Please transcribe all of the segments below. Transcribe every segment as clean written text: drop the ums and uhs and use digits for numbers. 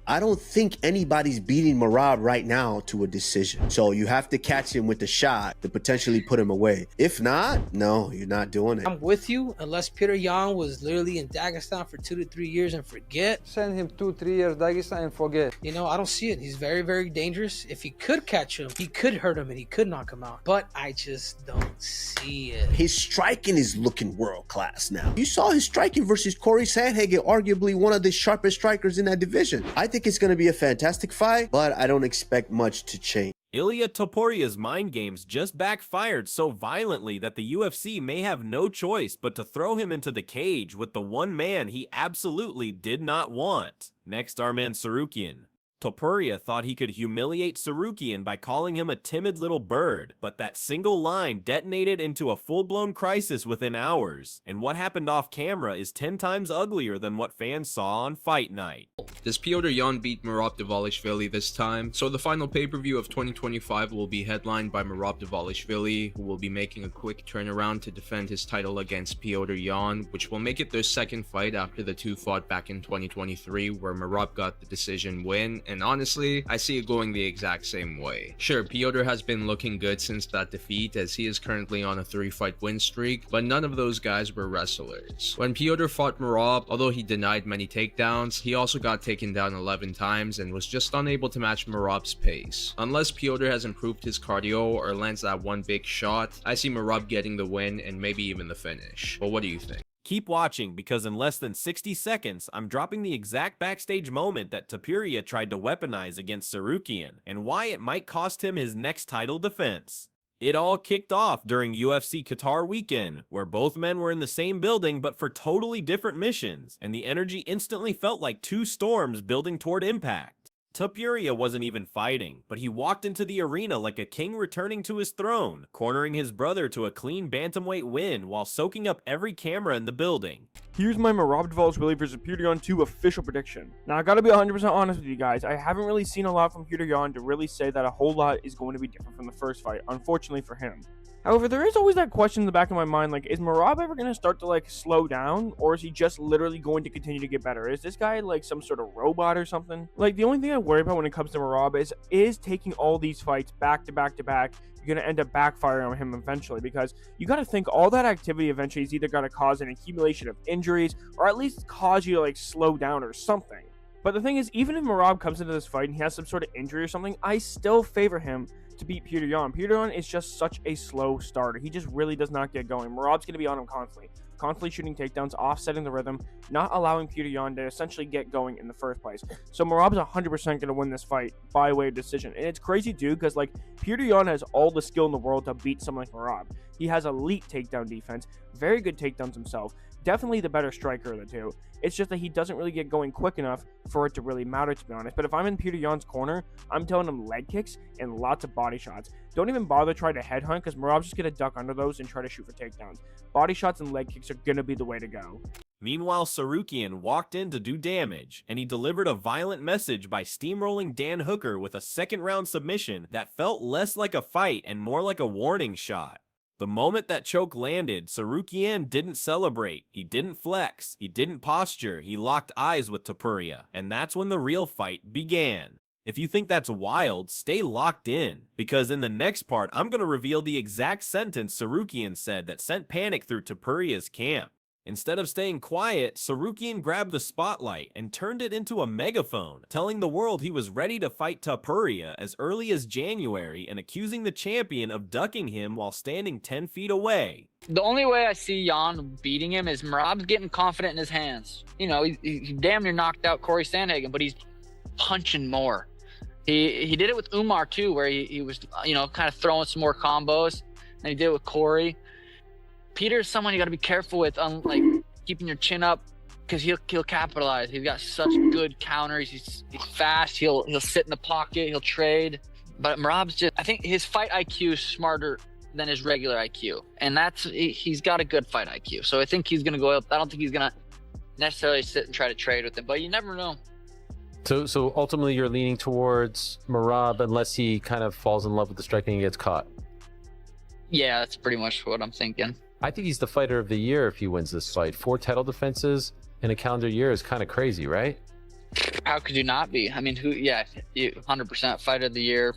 I don't think anybody's beating Merab right now to a decision. So you have to catch him with the shot to potentially put him away. If not, no, you're not doing it. I'm with you, unless Petr Yan was literally in Dagestan for 2 to 3 years and forget. Send him 2-3 years Dagestan and forget. You know, I don't see it. He's very, very dangerous. If he could catch him, he could hurt him and he could knock him out. But I just don't see it. His striking is looking world class now. You saw his striking versus Corey Sandhagen, arguably one of the sharpest strikers in that division. I think it's going to be a fantastic fight, but I don't expect much to change. Ilia Topuria's mind games just backfired so violently that the UFC may have no choice but to throw him into the cage with the one man he absolutely did not want. Next, our man Tsarukyan. Topuria thought he could humiliate Tsarukyan by calling him a timid little bird, but that single line detonated into a full-blown crisis within hours, and what happened off camera is 10 times uglier than what fans saw on fight night. Does Petr Yan beat Merab Dvalishvili this time? So the final pay-per-view of 2025 will be headlined by Merab Dvalishvili, who will be making a quick turnaround to defend his title against Petr Yan, which will make it their second fight after the two fought back in 2023, where Merab got the decision win. And honestly, I see it going the exact same way. Sure, Petr has been looking good since that defeat, as he is currently on a 3-fight win streak, but none of those guys were wrestlers. When Petr fought Merab, although he denied many takedowns, he also got taken down 11 times and was just unable to match Merab's pace. Unless Petr has improved his cardio or lands that one big shot, I see Merab getting the win and maybe even the finish. But what do you think? Keep watching, because in less than 60 seconds, I'm dropping the exact backstage moment that Topuria tried to weaponize against Tsarukyan, and why it might cost him his next title defense. It all kicked off during UFC Qatar weekend, where both men were in the same building but for totally different missions, and the energy instantly felt like two storms building toward impact. Topuria wasn't even fighting, but he walked into the arena like a king returning to his throne, cornering his brother to a clean bantamweight win while soaking up every camera in the building. Here's my Merab Dvalishvili vs Petr Yan 2 official prediction. Now, I gotta be 100% honest with you guys. I haven't really seen a lot from Petr Yan to really say that a whole lot is going to be different from the first fight, unfortunately for him. However, there is always that question in the back of my mind, like, is Merab ever going to start to, like, slow down? Or is he just literally going to continue to get better? Is this guy, like, some sort of robot or something? Like, the only thing I worry about when it comes to Merab is taking all these fights back to back to back, you're going to end up backfiring on him eventually, because you got to think all that activity eventually is either going to cause an accumulation of injuries, or at least cause you to, like, slow down or something. But the thing is, even if Merab comes into this fight and he has some sort of injury or something, I still favor him to beat Petr Yan. Petr Yan is just such a slow starter. He just really does not get going. Merab's going to be on him constantly shooting takedowns, offsetting the rhythm, not allowing Petr Yan to essentially get going in the first place. So Merab's 100% going to win this fight by way of decision. And it's crazy too, because like Petr Yan has all the skill in the world to beat someone like Merab. He has elite takedown defense, very good takedowns himself, definitely the better striker of the two. It's just that he doesn't really get going quick enough for it to really matter, to be honest. But if I'm in Petr Yan's corner, I'm telling him leg kicks and lots of body shots. Don't even bother trying to headhunt, because Merab's just going to duck under those and try to shoot for takedowns. Body shots and leg kicks are going to be the way to go. Meanwhile, Tsarukyan walked in to do damage, and he delivered a violent message by steamrolling Dan Hooker with a second-round submission that felt less like a fight and more like a warning shot. The moment that choke landed, Tsarukyan didn't celebrate, he didn't flex, he didn't posture, he locked eyes with Topuria, and that's when the real fight began. If you think that's wild, stay locked in, because in the next part, I'm going to reveal the exact sentence Tsarukyan said that sent panic through Topuria's camp. Instead of staying quiet, Tsarukyan grabbed the spotlight and turned it into a megaphone, telling the world he was ready to fight Topuria as early as January and accusing the champion of ducking him while standing 10 feet away. The only way I see Yan beating him is Merab's getting confident in his hands. You know, he damn near knocked out Corey Sandhagen, but he's punching more. He did it with Umar too, where he was, you know, kind of throwing some more combos, and he did it with Corey. Peter's someone you got to be careful with, like keeping your chin up, because he'll capitalize. He's got such good counters. He's fast. He'll sit in the pocket. He'll trade. But Merab's just, I think his fight IQ is smarter than his regular IQ, and he's got a good fight IQ. So I think he's gonna go up. I don't think he's gonna necessarily sit and try to trade with him, but you never know. So ultimately, you're leaning towards Merab unless he kind of falls in love with the striking and gets caught. Yeah, that's pretty much what I'm thinking. I think he's the fighter of the year if he wins this fight. 4 title defenses in a calendar year is kind of crazy, right? How could you not be? I mean, who? Yeah, 100% fight of the year.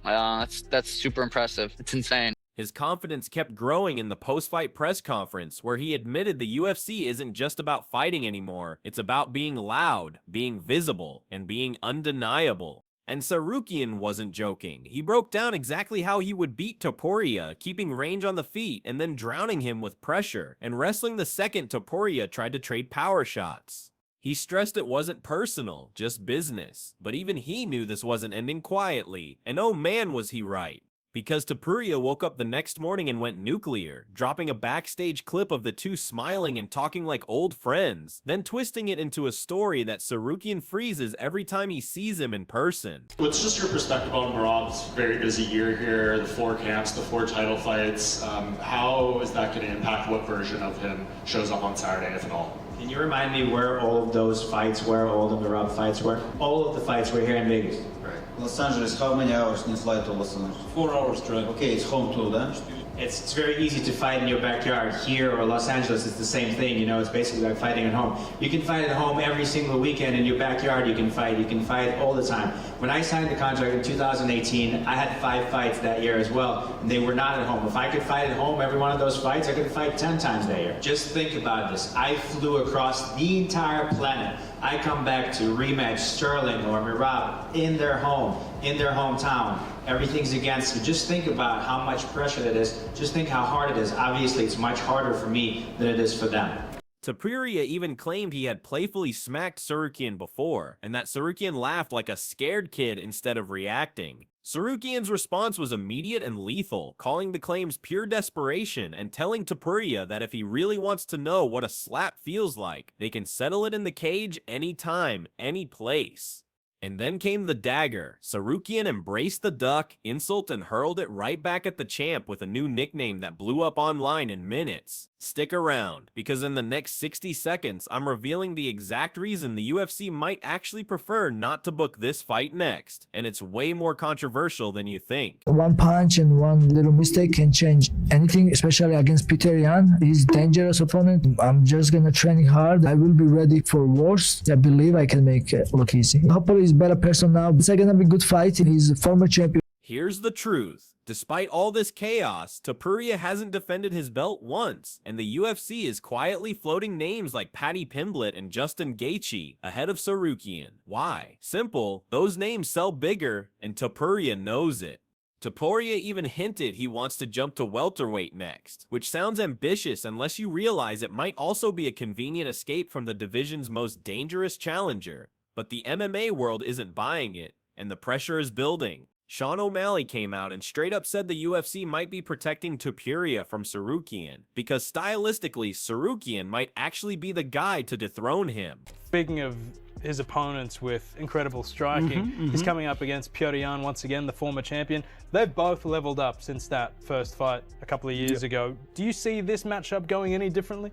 That's super impressive. It's insane. His confidence kept growing in the post-fight press conference, where he admitted the UFC isn't just about fighting anymore, it's about being loud, being visible, and being undeniable. And Tsarukyan wasn't joking. He broke down exactly how he would beat Topuria, keeping range on the feet and then drowning him with pressure, and wrestling the second Topuria tried to trade power shots. He stressed it wasn't personal, just business, but even he knew this wasn't ending quietly, and oh man was he right. Because Topuria woke up the next morning and went nuclear, dropping a backstage clip of the two smiling and talking like old friends, then twisting it into a story that Tsarukyan freezes every time he sees him in person. What's just your perspective on Merab's very busy year here, the 4 camps, the 4 title fights? How is that going to impact what version of him shows up on Saturday, if at all? Can you remind me where all of those fights were, all the Merab fights were? All of the fights were here in Vegas. Right. Los Angeles, how many hours can you fly to Los Angeles? 4 hours drive. Okay, it's home too, then? It's very easy to fight in your backyard. Here or Los Angeles, it's the same thing. You know, it's basically like fighting at home. You can fight at home every single weekend in your backyard. You can fight all the time. When I signed the contract in 2018, I had 5 fights that year as well. And they were not at home. If I could fight at home every one of those fights, I could fight 10 times that year. Just think about this. I flew across the entire planet. I come back to rematch Sterling or Merab in their home, in their hometown. Everything's against you. Just think about how much pressure that is. Just think how hard it is. Obviously, it's much harder for me than it is for them. Topuria even claimed he had playfully smacked Tsarukyan before, and that Tsarukyan laughed like a scared kid instead of reacting. Tsarukyan's response was immediate and lethal, calling the claims pure desperation and telling Topuria that if he really wants to know what a slap feels like, they can settle it in the cage anytime, any place. And then came the dagger. Tsarukyan embraced the duck, insult, and hurled it right back at the champ with a new nickname that blew up online in minutes. Stick around, because in the next 60 seconds, I'm revealing the exact reason the UFC might actually prefer not to book this fight next, and it's way more controversial than you think. One punch and one little mistake can change anything, especially against Petr Yan. He's a dangerous opponent. I'm just gonna train hard. I will be ready for worse. I believe I can make it look easy. Hopefully he's a better person now. It's gonna be a good fight. He's a former champion. Here's the truth. Despite all this chaos, Topuria hasn't defended his belt once, and the UFC is quietly floating names like Paddy Pimblett and Justin Gaethje ahead of Tsarukyan. Why? Simple, those names sell bigger, and Topuria knows it. Topuria even hinted he wants to jump to welterweight next, which sounds ambitious unless you realize it might also be a convenient escape from the division's most dangerous challenger. But the MMA world isn't buying it, and the pressure is building. Sean O'Malley came out and straight up said the UFC might be protecting Topuria from Tsarukyan, because stylistically, Tsarukyan might actually be the guy to dethrone him. Speaking of his opponents with incredible striking, he's coming up against Petr Yan once again, the former champion. They've both leveled up since that first fight a couple of years ago. Do you see this matchup going any differently?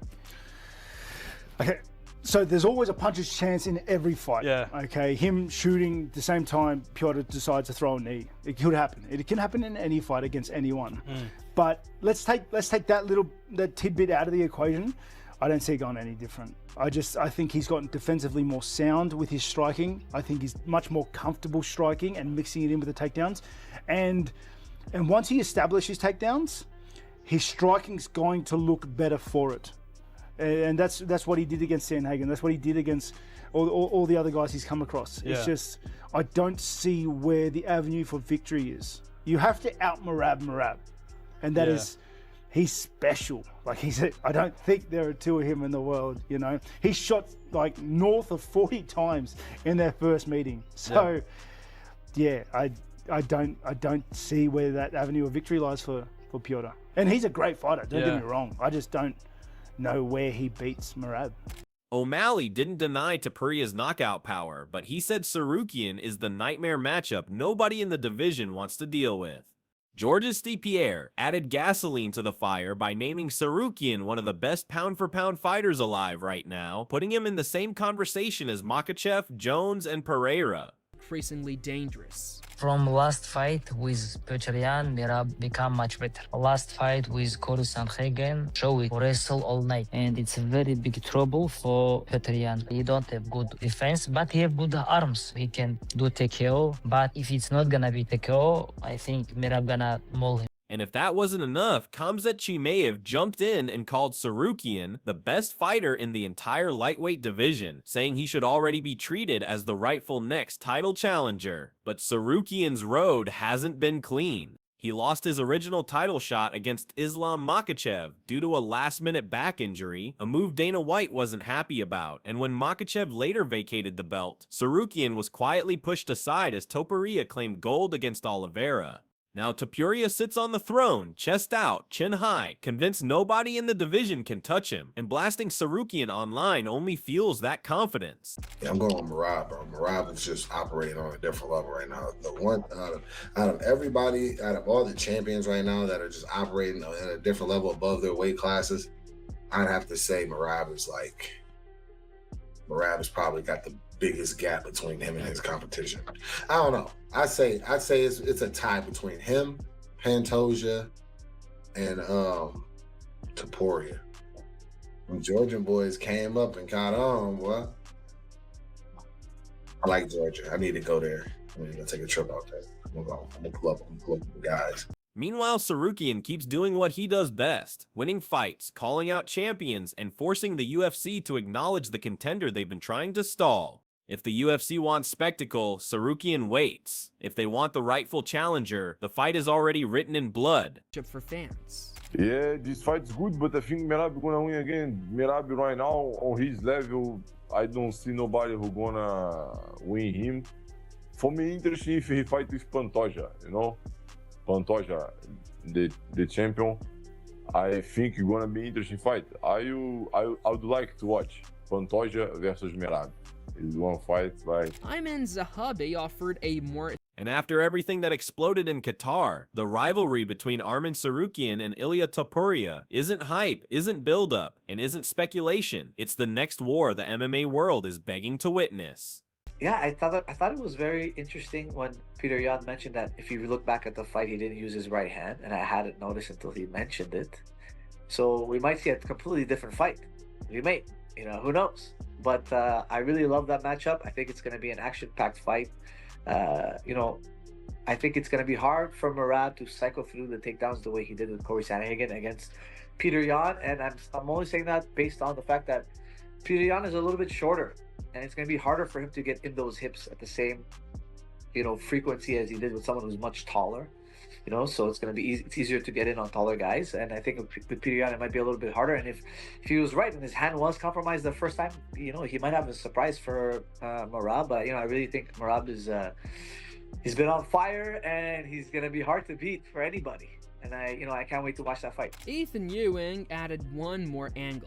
Okay. So there's always a puncher's chance in every fight. Yeah. Okay. Him shooting at the same time, Petr decides to throw a knee. It could happen. It can happen in any fight against anyone. But let's take that tidbit out of the equation. I don't see it going any different. I think he's gotten defensively more sound with his striking. I think he's much more comfortable striking and mixing it in with the takedowns. And once he establishes takedowns, his striking's going to look better for it. And that's what he did against Sandhagen. That's what he did against all the other guys he's come across. It's just, I don't see where the avenue for victory is. You have to out Merab. And that is, he's special. Like I don't think there are 2 of him in the world, you know. He shot like north of 40 times in their first meeting. So I don't see where that avenue of victory lies for Petr. And he's a great fighter, don't get me wrong. I just don't know where he beats Merab. O'Malley didn't deny Topuria's knockout power, but he said Tsarukyan is the nightmare matchup nobody in the division wants to deal with. Georges St-Pierre added gasoline to the fire by naming Tsarukyan one of the best pound-for-pound fighters alive right now, putting him in the same conversation as Makhachev, Jones, and Pereira. Increasingly dangerous. From last fight with Petr Yan, Merab become much better. Last fight with Cory Sanhagen, show it wrestle all night, and it's a very big trouble for Petr Yan. He don't have good defense, but he have good arms. He can do TKO, but if it's not gonna be TKO, I think Merab gonna maul him. And if that wasn't enough, Khamzat Chimaev jumped in and called Tsarukyan the best fighter in the entire lightweight division, saying he should already be treated as the rightful next title challenger. But Tsarukyan's road hasn't been clean. He lost his original title shot against Islam Makhachev due to a last-minute back injury, a move Dana White wasn't happy about, and when Makhachev later vacated the belt, Tsarukyan was quietly pushed aside as Topuria claimed gold against Oliveira. Now Topuria sits on the throne, chest out, chin high, convinced nobody in the division can touch him, and blasting Tsarukyan online only fuels that confidence. Yeah, I'm going with Merab, bro. Merab is just operating on a different level right now. The one out of everybody, out of all the champions right now that are just operating at a different level above their weight classes, I'd have to say Merab has probably got the biggest gap between him and his competition. I don't know. I'd say it's a tie between him, Pantoja, and Topuria. When Georgian boys came up and caught on, boy. I like Georgia. I need to go there. I'm gonna take a trip out there. I'm gonna pull up the guys. Meanwhile, Tsarukyan keeps doing what he does best, winning fights, calling out champions, and forcing the UFC to acknowledge the contender they've been trying to stall. If the UFC wants spectacle, Tsarukyan waits. If they want the rightful challenger, the fight is already written in blood. For fans. Yeah, this fight's good, but I think Merab gonna win again. Merab right now, on his level, I don't see nobody who gonna win him. For me, interesting if he fight with Pantoja, you know? Pantoja, the champion. I think it's gonna be interesting fight. I would like to watch Pantoja versus Merab. It's one fight like. Ayman Zahabi offered a more. And after everything that exploded in Qatar, the rivalry between Arman Tsarukyan and Ilia Topuria isn't hype, isn't build-up, and isn't speculation. It's the next war the MMA world is begging to witness. Yeah, I thought it was very interesting when Petr Yan mentioned that if you look back at the fight, he didn't use his right hand, and I hadn't noticed until he mentioned it. So we might see a completely different fight. We may, who knows? But I really love that matchup. I think it's going to be an action-packed fight. I think it's going to be hard for Merab to cycle through the takedowns the way he did with Cory Sanhagen against Petr Yan, and I'm only saying that based on the fact that Petr Yan is a little bit shorter, and it's going to be harder for him to get in those hips at the same, frequency as he did with someone who's much taller. So it's going to be it's easier to get in on taller guys, and I think with Petr Yan it might be a little bit harder. And if he was right and his hand was compromised the first time, he might have a surprise for Merab. But I really think Merab is he's been on fire, and he's going to be hard to beat for anybody. And I can't wait to watch that fight. Ethan Ewing added one more angle.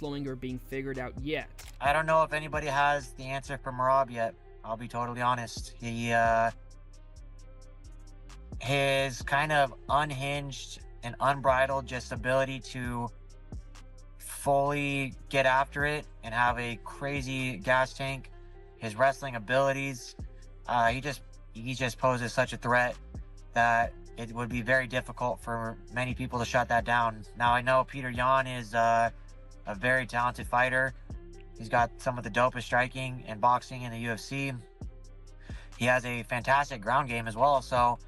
Slowing or being figured out yet. I don't know if anybody has the answer for Merab yet. I'll be totally honest. His kind of unhinged and unbridled just ability to fully get after it and have a crazy gas tank. His wrestling abilities, he just poses such a threat that it would be very difficult for many people to shut that down. Now I know Petr Yan is a very talented fighter. He's got some of the dopest striking and boxing in the UFC. He has a fantastic ground game as well, so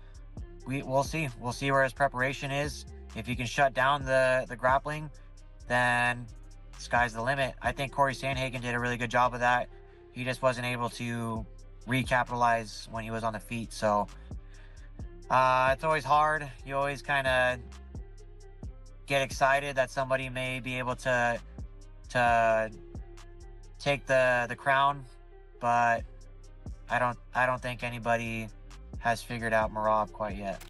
we'll see. We'll see where his preparation is. If he can shut down the grappling, then sky's the limit. I think Cory Sanhagen did a really good job of that. He just wasn't able to recapitalize when he was on the feet, so it's always hard. You always kind of get excited that somebody may be able to take the crown, but I don't think anybody has figured out Merab quite yet.